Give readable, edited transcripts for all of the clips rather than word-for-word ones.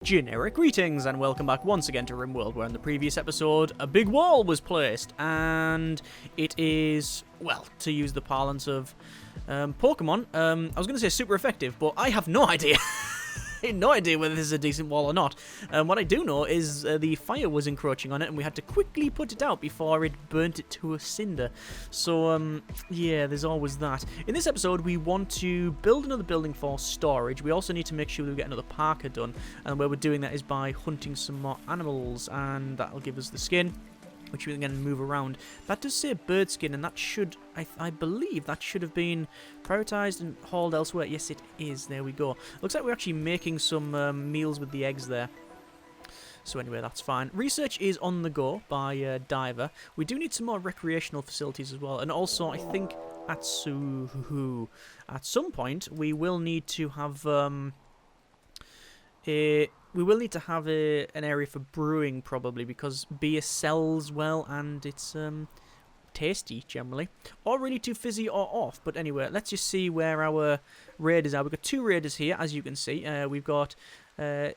Generic greetings and welcome back once again to RimWorld, where in the previous episode a big wall was placed and it is, well, to use the parlance of Pokemon, I was going to say super effective, but I have no idea. I have no idea whether this is a decent wall or not. What I do know is the fire was encroaching on it and we had to quickly put it out before it burnt it to a cinder. So, yeah, there's always that. In this episode, we want to build another building for storage. We also need to make sure that we get another parka done. And where we're doing that is by hunting some more animals, and that'll give us the skin, which we can move around. That does say bird skin, and that should, I believe, that should have been prioritised and hauled elsewhere. Yes, it is. There we go. Looks like we're actually making some meals with the eggs there. So anyway, that's fine. Research is on the go by Diver. We do need some more recreational facilities as well, and also I think at some point we will need to have an area for brewing, probably, because beer sells well and it's tasty generally. Or really too fizzy or off. But anyway, let's just see where our raiders are. We've got two raiders here, as you can see. We've got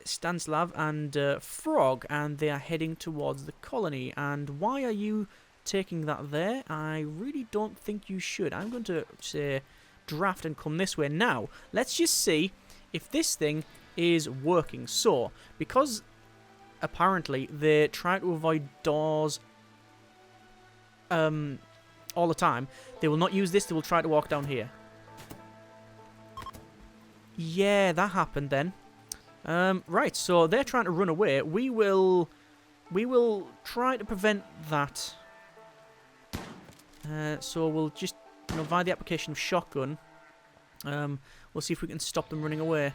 Stanislav and Frog, and they are heading towards the colony. And why are you taking that there? I really don't think you should. I'm going to say draft and come this way. Now, let's just see if this thing is working. So, because apparently they try to avoid doors all the time, they will not use this. They will try to walk down here. Yeah, that happened then. Right, so they're trying to run away. We will try to prevent that. So we'll just, via the application of shotgun, we'll see if we can stop them running away.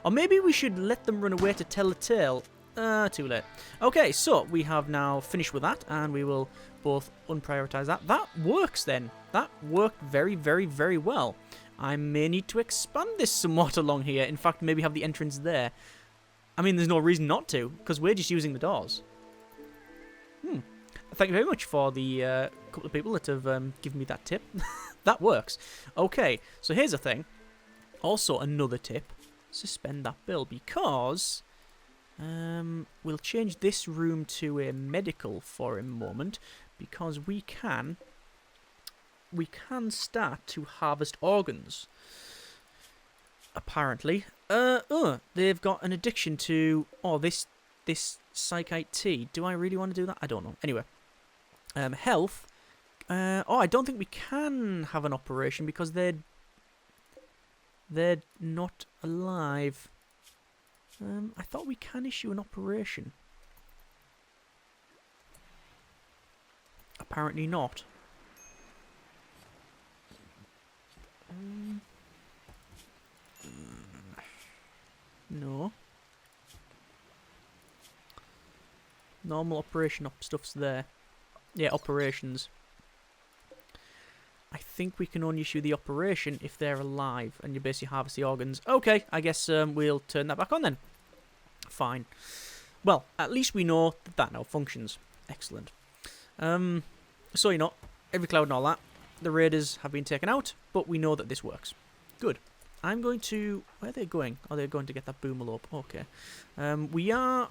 Or maybe we should let them run away to tell the tale. Too late. Okay, so we have now finished with that, and we will both unprioritize that. That works then. That worked very, very, very well. I may need to expand this somewhat along here. In fact, maybe have the entrance there. I mean, there's no reason not to, because we're just using the doors. Thank you very much for the couple of people that have given me that tip. That works. Okay, so here's the thing. Also, another tip. Suspend that bill, because we'll change this room to a medical for a moment, because we can start to harvest organs. Apparently, they've got an addiction to this psychite tea. Do I really want to do that? I don't know. Anyway, health. I don't think we can have an operation because they're not alive. I thought we can issue an operation. Apparently not. No. Normal operation stuff's there. Yeah, operations. I think we can only issue the operation if they're alive and you basically harvest the organs. Okay, I guess we'll turn that back on then. Fine. Well, at least we know that now functions. Excellent. So, every cloud and all that, the raiders have been taken out, but we know that this works. Good. I'm going to... Where are they going? Oh, they're going to get that boomerlope. Okay. We are...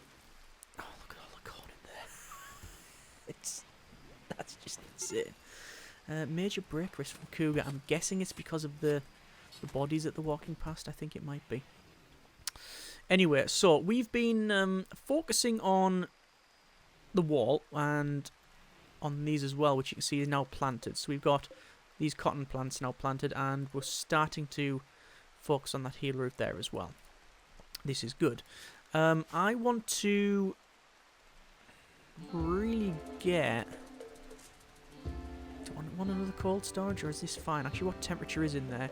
Oh, look at all the corn in there. That's just insane. Major break risk from Cougar. I'm guessing it's because of the bodies that they're walking past. I think it might be. Anyway, so we've been focusing on the wall and on these as well, which you can see is now planted. So we've got these cotton plants now planted, and we're starting to focus on that heel roof there as well. This is good. I want to really get... Do I want another cold storage, or is this fine? Actually, what temperature is in there?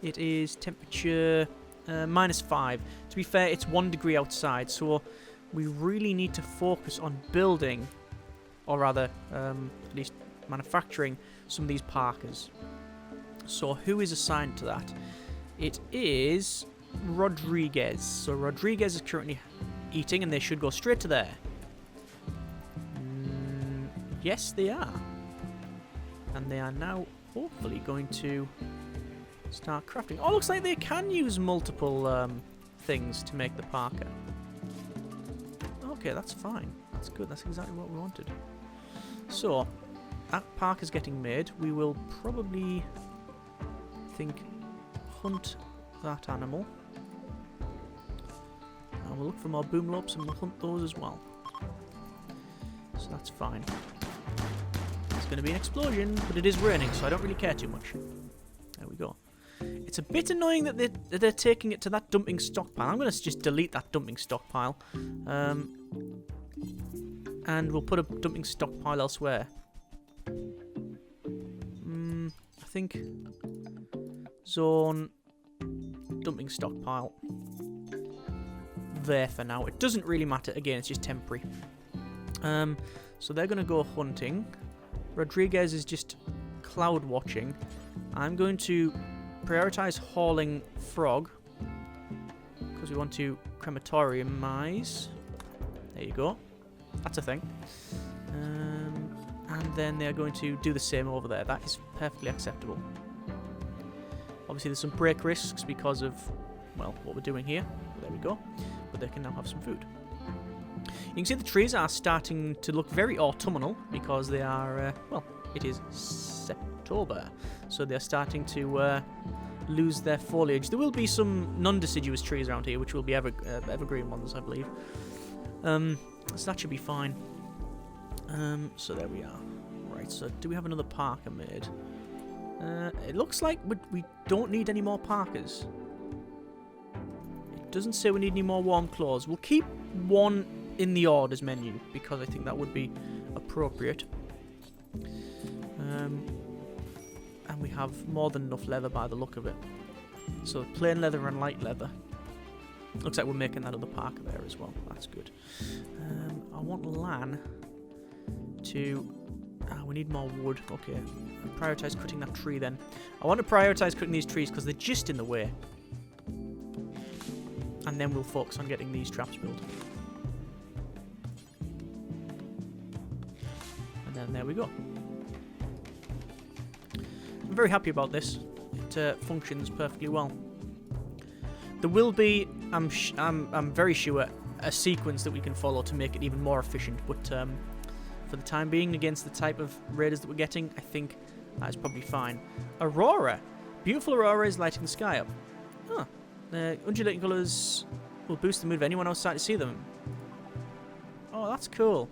It is temperature -5. To be fair, it's 1 degree outside, so we really need to focus on building, or rather, at least manufacturing, some of these parkas. So who is assigned to that? It is Rodriguez. So Rodriguez is currently eating, and they should go straight to there. Yes, they are. And they are now hopefully going to start crafting. Oh, looks like they can use multiple things to make the parka. Okay, that's fine. That's good. That's exactly what we wanted. So, that park is getting made. We will probably, hunt that animal. And we'll look for more boomlopes and we'll hunt those as well. So that's fine. It's going to be an explosion, but it is raining, so I don't really care too much. There we go. It's a bit annoying that they're taking it to that dumping stockpile. I'm going to just delete that dumping stockpile. And we'll put a dumping stockpile elsewhere. I think zone dumping stockpile there for now. It doesn't really matter. Again, it's just temporary. So they're going to go hunting. Rodriguez is just cloud watching. I'm going to prioritize hauling frog because we want to crematoriumize. There you go. That's a thing. And then they're going to do the same over there. That is perfectly acceptable. Obviously, there's some break risks because of, well, what we're doing here. There we go. But they can now have some food. You can see the trees are starting to look very autumnal because they are, well, it is September. So they're starting to lose their foliage. There will be some non-deciduous trees around here, which will be evergreen ones, I believe. So that should be fine. So there we are. Right, so do we have another parka made? It looks like we don't need any more parkas. It doesn't say we need any more warm clothes. We'll keep one in the orders menu because I think that would be appropriate. And we have more than enough leather by the look of it. So plain leather and light leather. Looks like we're making that other parka there as well. That's good. I want Lan to... we need more wood. Okay. Prioritize cutting that tree then. I want to prioritize cutting these trees because they're just in the way. And then we'll focus on getting these traps built. And then there we go. I'm very happy about this. It functions perfectly well. There will be, I'm very sure, a sequence that we can follow to make it even more efficient. But for the time being, against the type of raiders that we're getting, I think that is probably fine. Aurora. Beautiful aurora is lighting the sky up. Huh. The undulating colours will boost the mood of anyone outside to see them. Oh, that's cool.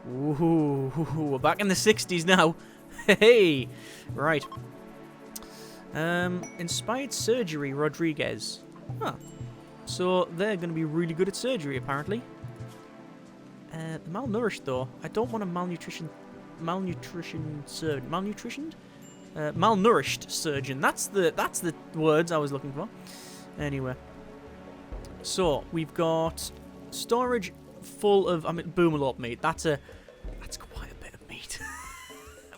Ooh, we're back in the 60s now. Hey, right. Inspired surgery, Rodriguez. Huh. So they're going to be really good at surgery, apparently. The malnourished, though. I don't want a malnutrition surgeon. Malnourished surgeon. That's the words I was looking for. Anyway. So we've got storage full of boomerlope meat. That's quite a bit of meat.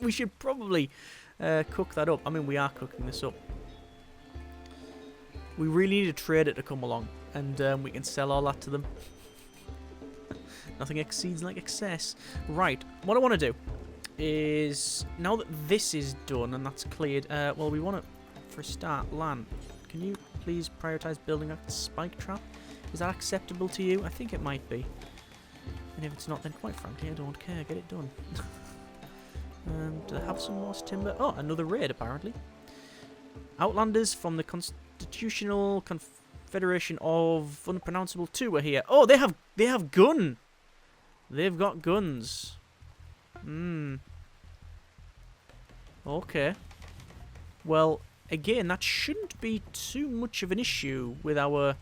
We should probably cook that up. I mean, we are cooking this up. We really need a trader to come along, and we can sell all that to them. Nothing exceeds like excess. Right, what I want to do is, now that this is done and that's cleared, well, we want to, for a start, Lan, can you please prioritize building a spike trap? Is that acceptable to you? I think it might be. And if it's not, then quite frankly, I don't care. Get it done. Do they have some lost timber? Oh, another raid, apparently. Outlanders from the Constitutional Confederation of Unpronounceable 2 are here. Oh, they have gun. They've got guns. Okay. Well, again, that shouldn't be too much of an issue with our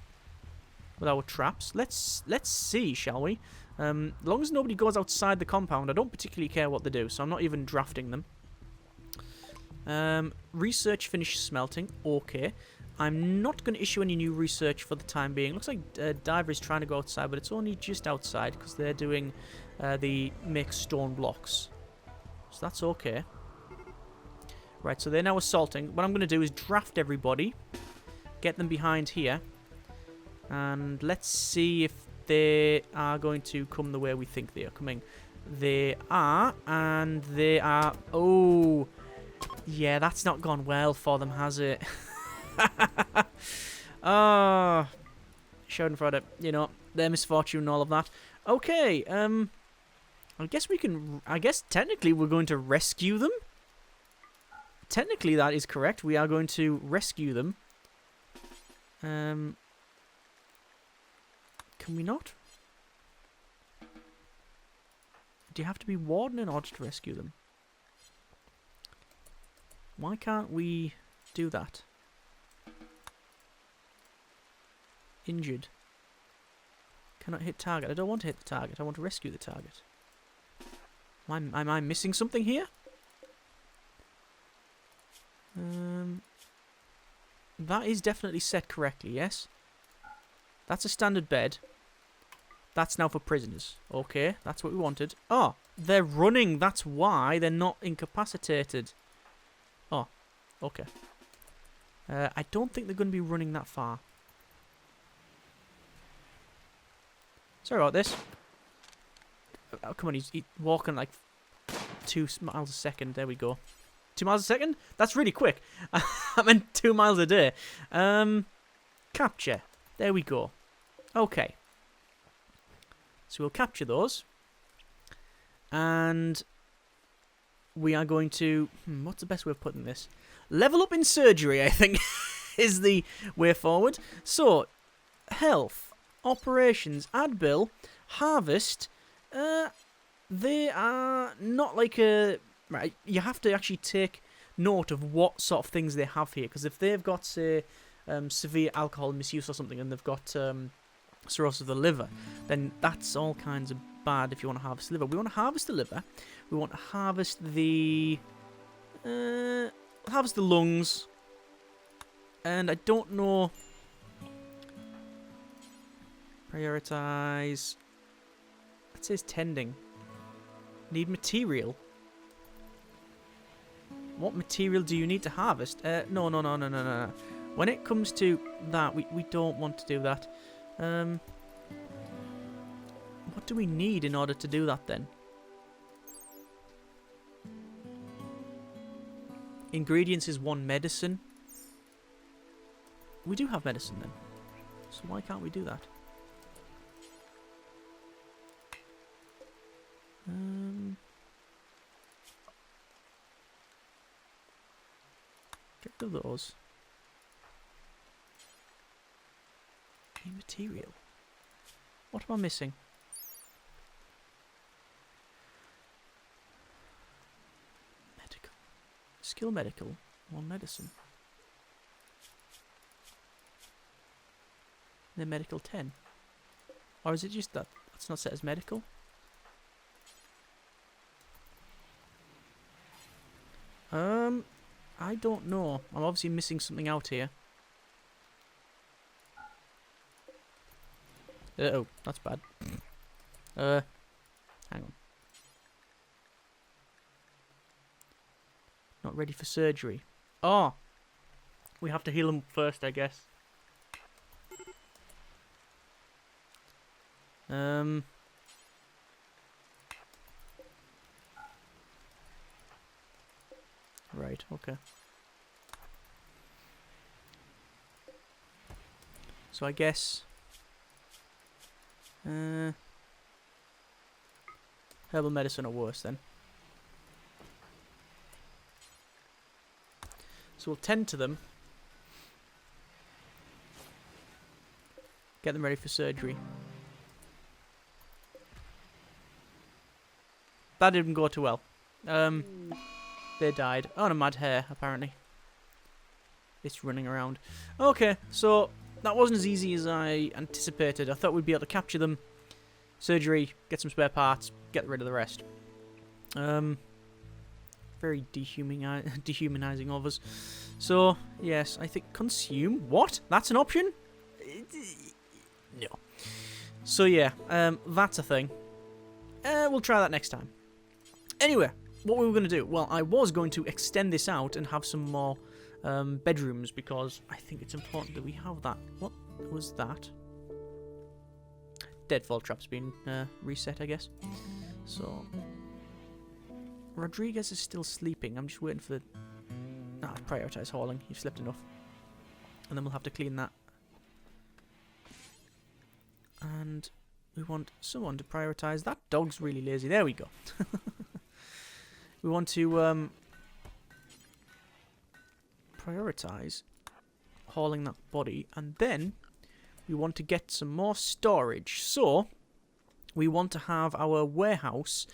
traps. Let's see, shall we? As long as nobody goes outside the compound, I don't particularly care what they do, so I'm not even drafting them. Research finished smelting. Okay. I'm not going to issue any new research for the time being. Looks like Diver is trying to go outside, but it's only just outside because they're doing the make stone blocks. So that's okay. Right, so they're now assaulting. What I'm going to do is draft everybody, get them behind here, and let's see if they are going to come the way we think they are coming. They are, and they are... Oh, yeah, that's not gone well for them, has it? Schadenfreude, you know, their misfortune and all of that. Okay, I guess we can... I guess technically we're going to rescue them. Technically that is correct. We are going to rescue them. Can we not? Do you have to be warden in order to rescue them? Why can't we do that? Injured. Cannot hit target. I don't want to hit the target. I want to rescue the target. Am I missing something here? That is definitely set correctly, yes? That's a standard bed. That's now for prisoners. Okay, that's what we wanted. Oh, they're running. That's why they're not incapacitated. Oh, okay. I don't think they're going to be running that far. Sorry about this. Oh, come on, he's walking like 2 miles a second. There we go. 2 miles a second? That's really quick. I meant 2 miles a day. Capture. There we go. Okay. So we'll capture those. And we are going to... what's the best way of putting this? Level up in surgery, I think, is the way forward. So, health, operations, ad bill, harvest. They are not like a... Right, you have to actually take note of what sort of things they have here. Because if they've got, say, severe alcohol misuse or something, and they've got cirrhosis of the liver, then that's all kinds of bad if you want to harvest the liver. We want to harvest the liver. We want to harvest the... harvest the lungs. And I don't know... Prioritize... It says tending. Need material. What material do you need to harvest? No. When it comes to that, we don't want to do that. What do we need in order to do that then? Ingredients is 1 medicine. We do have medicine then. So why can't we do that? Get rid of those. Any material. What am I missing? Medical. Skill medical. 1 medicine. Then medical 10. Or is it just that? That's not set as medical? I don't know. I'm obviously missing something out here. Uh-oh, that's bad. Hang on. Not ready for surgery. Oh! We have to heal them first, I guess. Right, okay. So I guess... herbal medicine or worse then. So we'll tend to them. Get them ready for surgery. That didn't go too well. They died. On a mad hare, apparently. It's running around. Okay, so that wasn't as easy as I anticipated. I thought we'd be able to capture them, surgery, get some spare parts, get rid of the rest. Very dehumanizing of us. So, yes, I think consume. What? That's an option? No. So, yeah, that's a thing. We'll try that next time. Anyway, what we were going to do? Well, I was going to extend this out and have some more bedrooms because I think it's important that we have that. What was that? Deadfall trap's been reset, I guess. So, Rodriguez is still sleeping. I'm just waiting for the... prioritize hauling. You've slept enough. And then we'll have to clean that. And we want someone to prioritise. That dog's really lazy. There we go. We want to prioritise hauling that body. And then we want to get some more storage. So we want to have our warehouse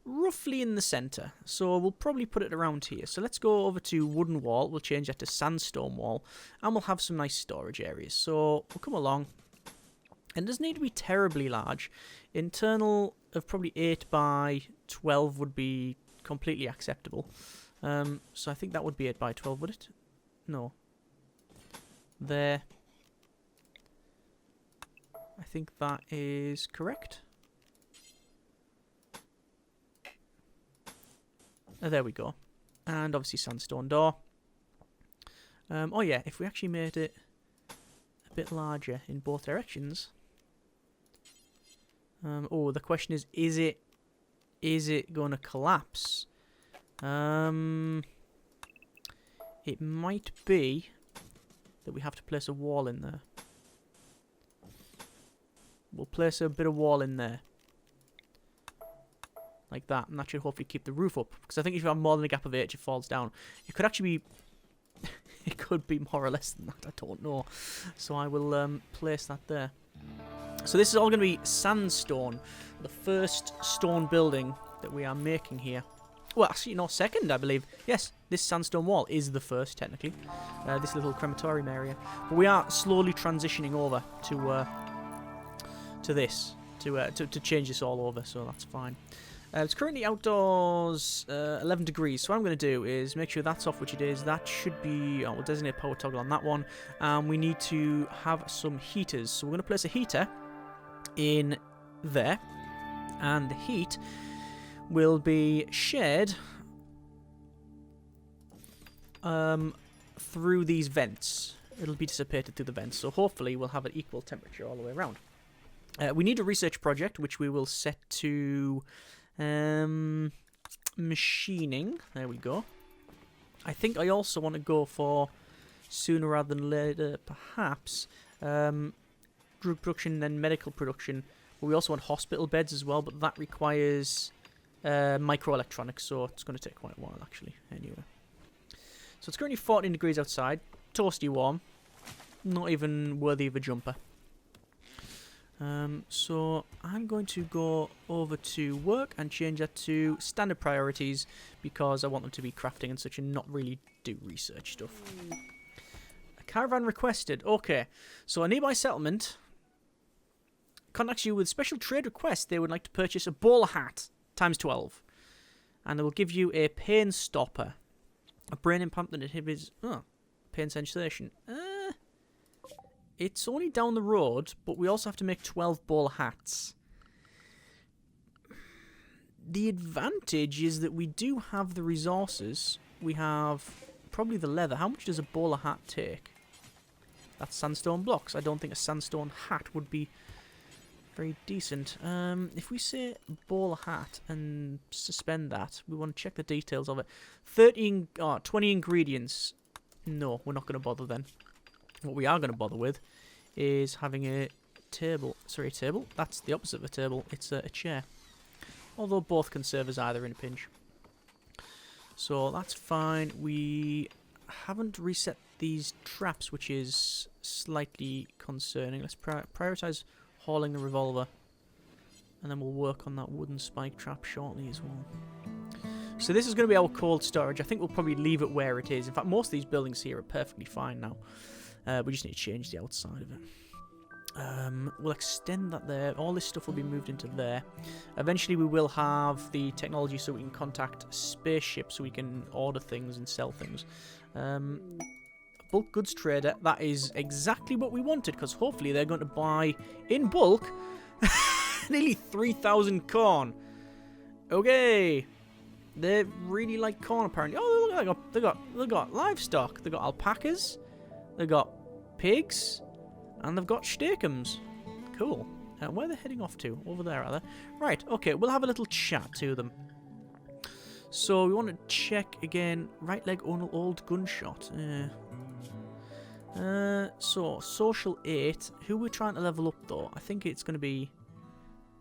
roughly in the centre. So we'll probably put it around here. So let's go over to wooden wall. We'll change that to sandstone wall. And we'll have some nice storage areas. So we'll come along. And it doesn't need to be terribly large. Internal of probably 8 by 12 would be completely acceptable. So I think that would be 8 by 12, would it? No. There. I think that is correct. There we go. And obviously sandstone door. Oh yeah, if we actually made it a bit larger in both directions. Oh, the question is it going to collapse? It might be that we have to place a wall in there. We'll place a bit of wall in there. Like that, and that should hopefully keep the roof up. Because I think if you have more than a gap of 8, it falls down. It could actually be... it could be more or less than that, I don't know. So I will place that there. So this is all going to be sandstone. The first stone building that we are making here. Well, actually, no, second, I believe. Yes, this sandstone wall is the first, technically. This little crematorium area. But we are slowly transitioning over to this. To change this all over, so that's fine. It's currently outdoors 11 degrees. So what I'm going to do is make sure that's off, which it is. That should be... Oh, we'll designate power toggle on that one. We need to have some heaters. So we're going to place a heater in there. And the heat will be shared through these vents. It'll be dissipated through the vents. So hopefully we'll have an equal temperature all the way around. We need a research project, which we will set to machining. There we go. I think I also want to go for sooner rather than later, perhaps, drug production, then medical production. But we also want hospital beds as well, but that requires microelectronics, so it's going to take quite a while, actually, anyway. So it's currently 14 degrees outside, toasty warm, not even worthy of a jumper. So I'm going to go over to work and change that to standard priorities because I want them to be crafting and such and not really do research stuff. A caravan requested. Okay, so a nearby settlement contacts you with special trade requests. They would like to purchase a bowler hat times 12, and they will give you a pain stopper, a brain implant that inhibits pain sensation. It's only down the road, but we also have to make 12 bowler hats. The advantage is that we do have the resources. We have probably the leather. How much does a bowler hat take? That's sandstone blocks. I don't think a sandstone hat would be very decent. If we say bowler hat and suspend that, we want to check the details of it. 20 ingredients. No, we're not going to bother then. What we are going to bother with is having a table. Sorry, a table? That's the opposite of a table. It's a chair. Although both can serve as either in a pinch. So that's fine. We haven't reset these traps, which is slightly concerning. Let's prioritise hauling the revolver. And then we'll work on that wooden spike trap shortly as well. So this is going to be our cold storage. I think we'll probably leave it where it is. In fact, most of these buildings here are perfectly fine now. We just need to change the outside of it. We'll extend that there. All this stuff will be moved into there. Eventually we will have the technology so we can contact spaceships so we can order things and sell things. Bulk goods trader, that is exactly what we wanted, because hopefully they're going to buy in bulk nearly 3,000 corn. Okay. They really like corn apparently. Oh, look, they got livestock. They got alpacas. They got pigs, and they've got steakums. Cool. Where are they heading off to? Over there, are they? Right, okay, we'll have a little chat to them. So we want to check again. Right leg old gunshot. So, social 8. Who we're trying to level up, though? I think it's going to be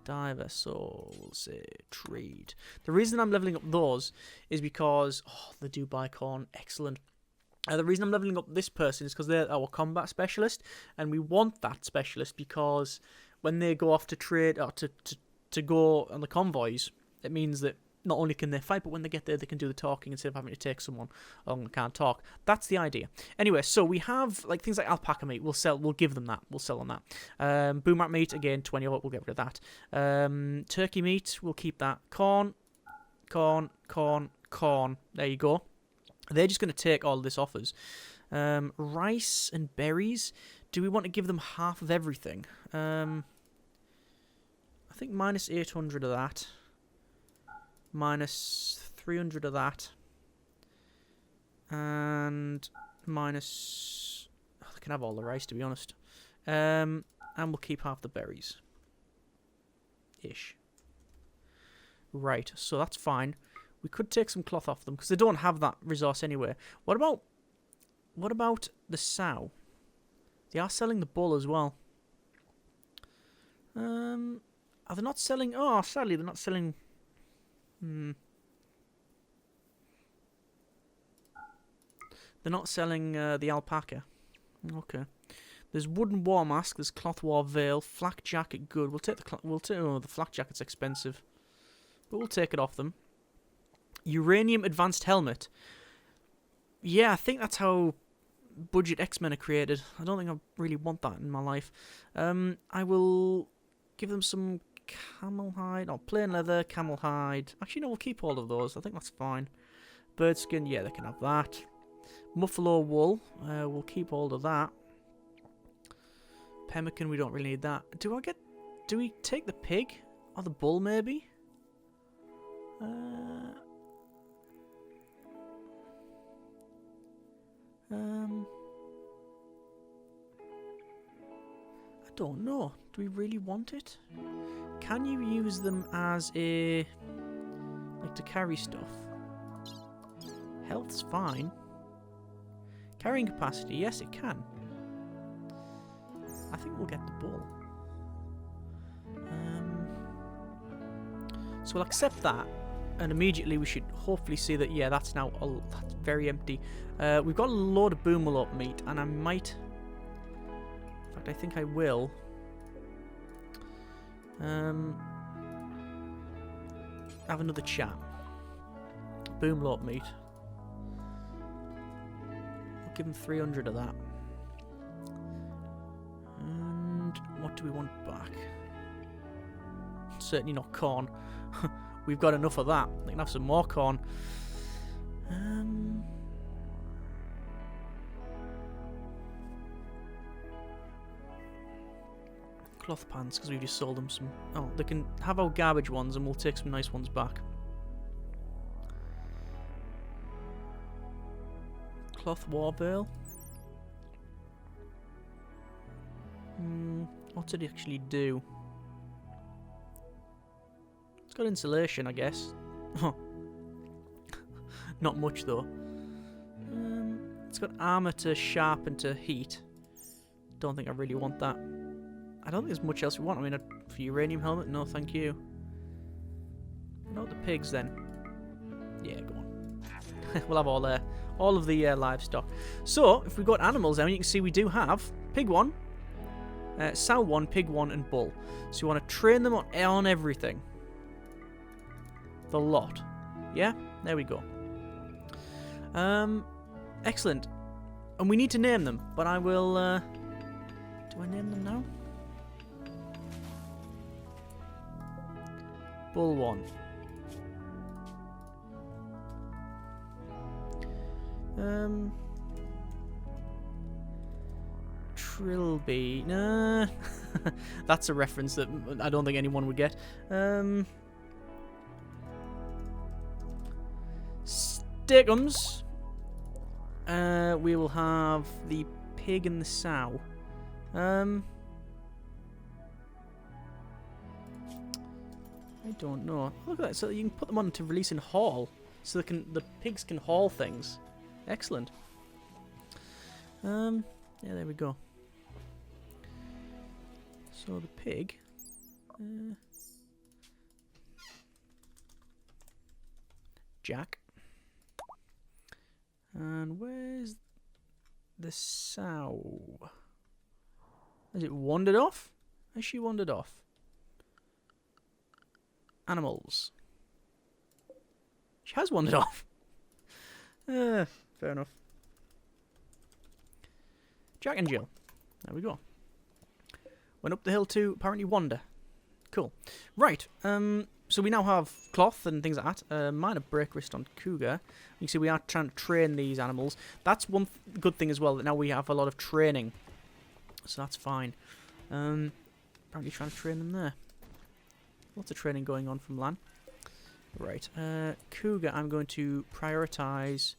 diver, so we'll say trade. The reason I'm leveling up those is because... Oh, they do buy corn. Excellent. The reason I'm leveling up this person is because they're our combat specialist, and we want that specialist because when they go off to trade, or to go on the convoys, it means that not only can they fight, but when they get there, they can do the talking instead of having to take someone on who can't talk. That's the idea. Anyway, so we have like things like alpaca meat. We'll give them that. We'll sell on that. Boomrat meat, again, 20. We'll get rid of that. Turkey meat, we'll keep that. Corn. There you go. They're just going to take all this off us. Rice and berries. Do we want to give them half of everything? I think minus 800 of that. Minus 300 of that. And minus... Oh, they can have all the rice, to be honest. And we'll keep half the berries. Ish. Right, so that's fine. We could take some cloth off them, because they don't have that resource anyway. What about the sow? They are selling the bull as well. Are they not selling... Oh, sadly, they're not selling... They're not selling the alpaca. Okay. There's wooden war mask. There's cloth war veil. Flak jacket. Good. We'll take the oh, the flak jacket's expensive, but we'll take it off them. Uranium advanced helmet. Yeah, I think that's how budget X-Men are created. I don't think I really want that in my life. I will give them some camel hide, or plain leather, camel hide. Actually, no, we'll keep all of those. I think that's fine. Bird skin, yeah, they can have that. Buffalo wool, we'll keep all of that. Pemmican, we don't really need that. Do we take the pig? Or the bull, maybe? I don't know. Do we really want it? Can you use them as a... like to carry stuff? Health's fine. Carrying capacity, yes it can. I think we'll get the bull. So we'll accept that, and immediately we should hopefully see that, yeah, that's now that's very empty. We've got a load of boomerlope meat, and I might... in fact, I think I will. Have another chat. Boomerlope meat. We'll give him 300 of that. And what do we want back? Certainly not corn. We've got enough of that. We can have some more corn. Cloth pants, because we just sold them some... Oh, they can have our garbage ones and we'll take some nice ones back. Cloth war veil. What did it actually do? It's got insulation, I guess. Not much, though. It's got armor to sharpen to heat. Don't think I really want that. I don't think there's much else we want. I mean, for uranium helmet, no thank you. Not the pigs, then. Yeah, go on. We'll have all of the livestock. So, if we've got animals now, you can see we do have pig 1, sow 1, pig 1, and bull. So you want to train them on everything. The lot. Yeah? There we go. Excellent. And we need to name them, but I will... do I name them now? Bull 1. Trilby. Nah. That's a reference that I don't think anyone would get. Steakums. We will have the pig and the sow. I don't know. Look at that. So you can put them on to release and haul. So the pigs can haul things. Excellent. Yeah, there we go. So the pig... Jack. And where's the sow? Has it wandered off? Has she wandered off? Animals. She has wandered off. Fair enough. Jack and Jill. There we go. Went up the hill to apparently wander. Cool. Right. So we now have cloth and things like that. Minor break wrist on cougar. You can see we are trying to train these animals. That's one good thing as well, that now we have a lot of training. So that's fine. Apparently trying to train them there. Lots of training going on from Lan. Right. Cougar, I'm going to prioritise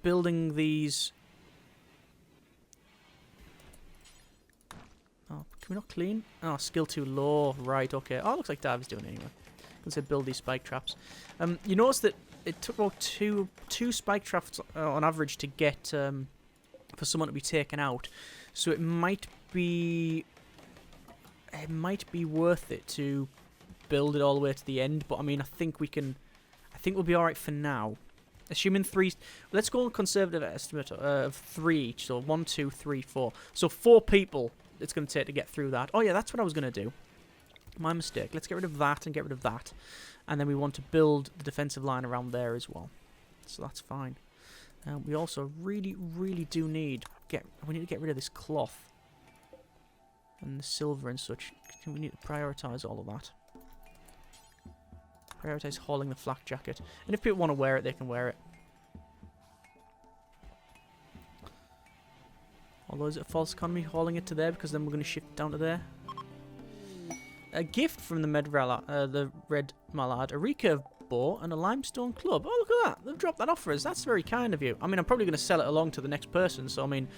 building these... Oh, can we not clean? Oh, skill too low. Right, okay. Oh, it looks like Dav's doing it anyway. I'm going to build these spike traps. You notice that it took about two spike traps on average to get for someone to be taken out. So it might be worth it to build it all the way to the end. But I mean, I think we'll be all right for now. Assuming 3... Let's go on a conservative estimate of 3 each. So 1, 2, 3, 4. So 4 people it's going to take to get through that. Oh yeah, that's what I was going to do. My mistake. Let's get rid of that and get rid of that. And then we want to build the defensive line around there as well. So that's fine. We also really, really do need... We need to get rid of this cloth. And the silver and such. We need to prioritise all of that. Prioritise hauling the flak jacket. And if people want to wear it, they can wear it. Although is it a false economy hauling it to there, because then we're going to shift down to there. A gift from the Red Mallard, a recurve bow and a limestone club. Oh, look at that. They've dropped that off for us. That's very kind of you. I mean, I'm probably going to sell it along to the next person, so I mean,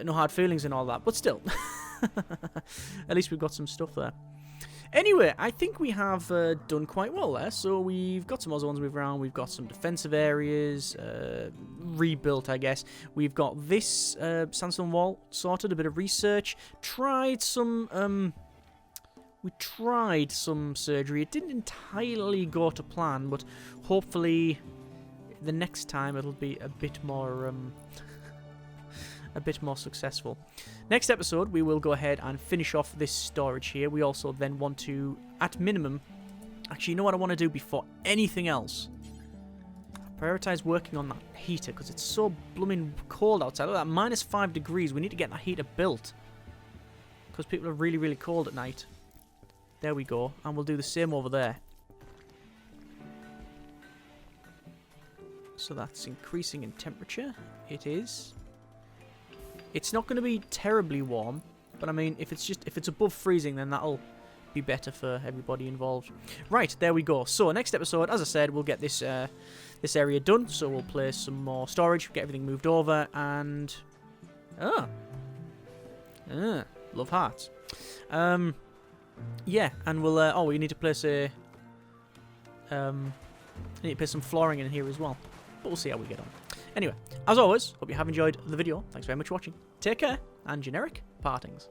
no hard feelings and all that, but still. At least we've got some stuff there. Anyway, I think we have done quite well there. So we've got some other ones move around. We've got some defensive areas rebuilt, I guess. We've got this sandstone wall sorted, a bit of research. Tried some... we tried some surgery. It didn't entirely go to plan, but hopefully the next time it'll be a bit more... a bit more successful. Next episode, we will go ahead and finish off this storage here. We also then want to, at minimum... Actually, you know what I want to do before anything else? Prioritise working on that heater, because it's so blooming cold outside. Look at that, -5 degrees. We need to get that heater built. Because people are really, really cold at night. There we go. And we'll do the same over there. So that's increasing in temperature. It is. It's not going to be terribly warm, but I mean, if it's above freezing, then that'll be better for everybody involved. Right, there we go. So next episode, as I said, we'll get this this area done. So we'll place some more storage, get everything moved over, and love hearts. Yeah, and we'll we need to place a need to place some flooring in here as well. But we'll see how we get on. Anyway, as always, hope you have enjoyed the video. Thanks very much for watching. Take care, and generic partings.